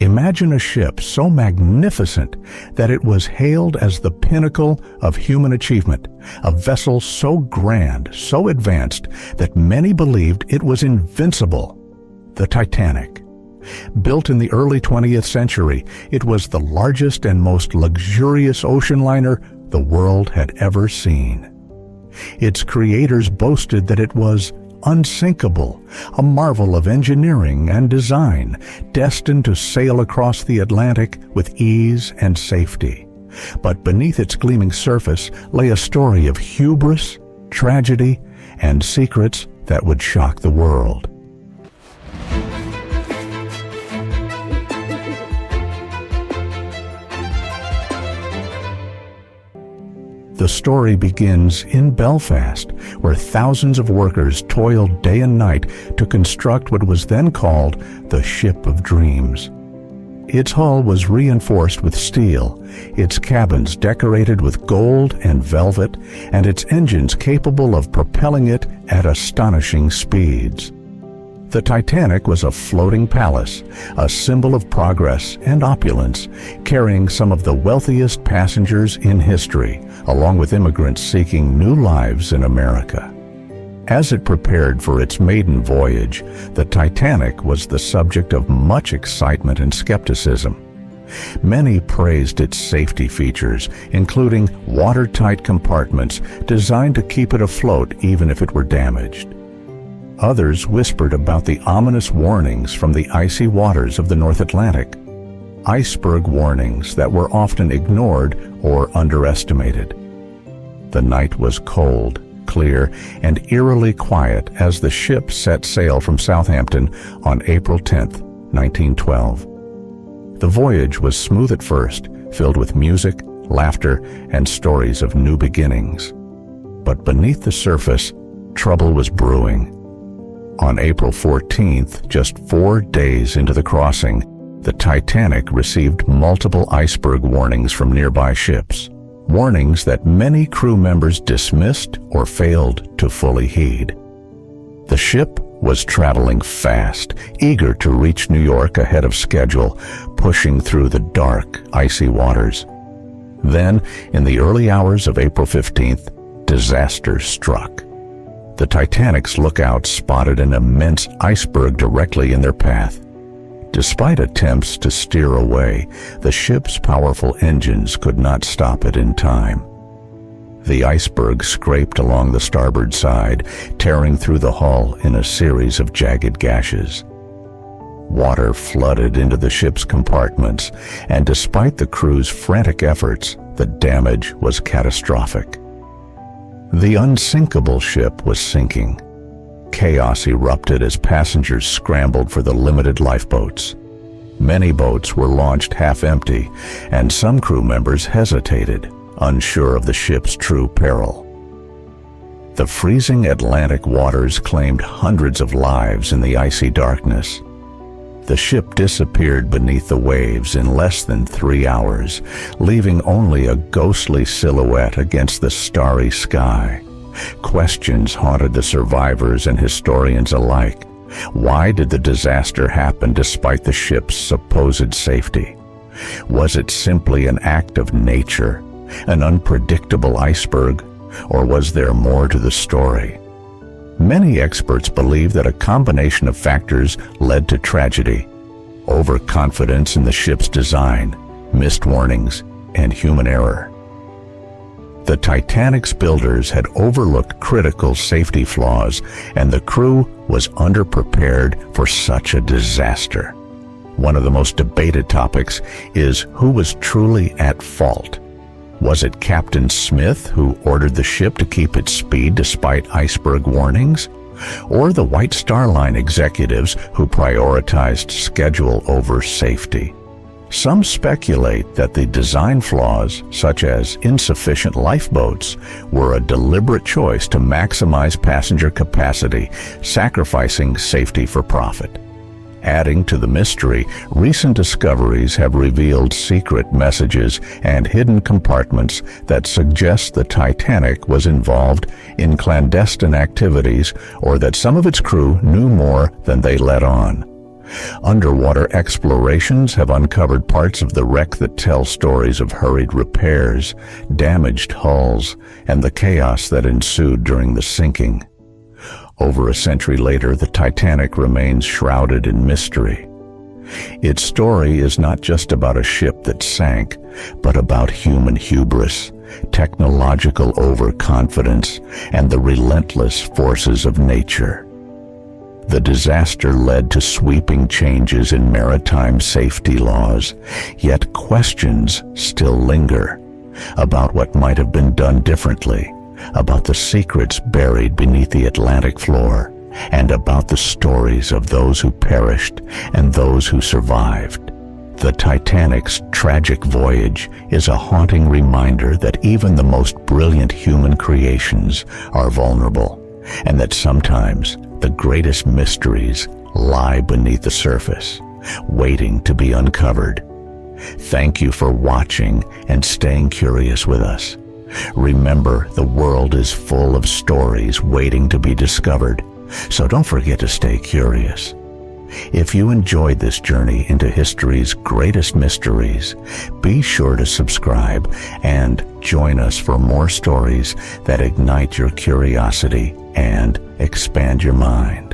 Imagine a ship so magnificent that it was hailed as the pinnacle of human achievement, a vessel so grand, so advanced, that many believed it was invincible. The Titanic. Built in the early 20th century, it was the largest and most luxurious ocean liner the world had ever seen. Its creators boasted that it was unsinkable, a marvel of engineering and design, destined to sail across the Atlantic with ease and safety. But beneath its gleaming surface lay a story of hubris, tragedy, and secrets that would shock the world. The story begins in Belfast, where thousands of workers toiled day and night to construct what was then called the Ship of Dreams. Its hull was reinforced with steel, its cabins decorated with gold and velvet, and its engines capable of propelling it at astonishing speeds. The Titanic was a floating palace, a symbol of progress and opulence, carrying some of the wealthiest passengers in history, along with immigrants seeking new lives in America. As it prepared for its maiden voyage, the Titanic was the subject of much excitement and skepticism. Many praised its safety features, including watertight compartments designed to keep it afloat even if it were damaged. Others whispered about the ominous warnings from the icy waters of the North Atlantic, iceberg warnings that were often ignored or underestimated. The night was cold, clear, and eerily quiet as the ship set sail from Southampton on April 10, 1912. The voyage was smooth at first, filled with music, laughter, and stories of new beginnings. But beneath the surface, trouble was brewing. On April 14th, just 4 days into the crossing, the Titanic received multiple iceberg warnings from nearby ships, warnings that many crew members dismissed or failed to fully heed. The ship was traveling fast, eager to reach New York ahead of schedule, pushing through the dark, icy waters. Then, in the early hours of April 15th, disaster struck. The Titanic's lookouts spotted an immense iceberg directly in their path. Despite attempts to steer away, the ship's powerful engines could not stop it in time. The iceberg scraped along the starboard side, tearing through the hull in a series of jagged gashes. Water flooded into the ship's compartments, and despite the crew's frantic efforts, the damage was catastrophic. The unsinkable ship was sinking. Chaos erupted as passengers scrambled for the limited lifeboats. Many boats were launched half-empty, and some crew members hesitated, unsure of the ship's true peril. The freezing Atlantic waters claimed hundreds of lives in the icy darkness. The ship disappeared beneath the waves in less than 3 hours, leaving only a ghostly silhouette against the starry sky. Questions haunted the survivors and historians alike. Why did the disaster happen despite the ship's supposed safety? Was it simply an act of nature, an unpredictable iceberg, or was there more to the story? Many experts believe that a combination of factors led to tragedy: overconfidence in the ship's design, missed warnings, and human error. The Titanic's builders had overlooked critical safety flaws, and the crew was underprepared for such a disaster. One of the most debated topics is who was truly at fault. Was it Captain Smith, who ordered the ship to keep its speed despite iceberg warnings? Or the White Star Line executives who prioritized schedule over safety? Some speculate that the design flaws, such as insufficient lifeboats, were a deliberate choice to maximize passenger capacity, sacrificing safety for profit. Adding to the mystery, recent discoveries have revealed secret messages and hidden compartments that suggest the Titanic was involved in clandestine activities or that some of its crew knew more than they let on. Underwater explorations have uncovered parts of the wreck that tell stories of hurried repairs, damaged hulls, and the chaos that ensued during the sinking. Over a century later, the Titanic remains shrouded in mystery. Its story is not just about a ship that sank, but about human hubris, technological overconfidence, and the relentless forces of nature. The disaster led to sweeping changes in maritime safety laws, yet questions still linger about what might have been done differently, about the secrets buried beneath the Atlantic floor, and about the stories of those who perished and those who survived. The Titanic's tragic voyage is a haunting reminder that even the most brilliant human creations are vulnerable, and that sometimes the greatest mysteries lie beneath the surface, waiting to be uncovered. Thank you for watching and staying curious with us. Remember, the world is full of stories waiting to be discovered, so don't forget to stay curious. If you enjoyed this journey into history's greatest mysteries, be sure to subscribe and join us for more stories that ignite your curiosity and expand your mind.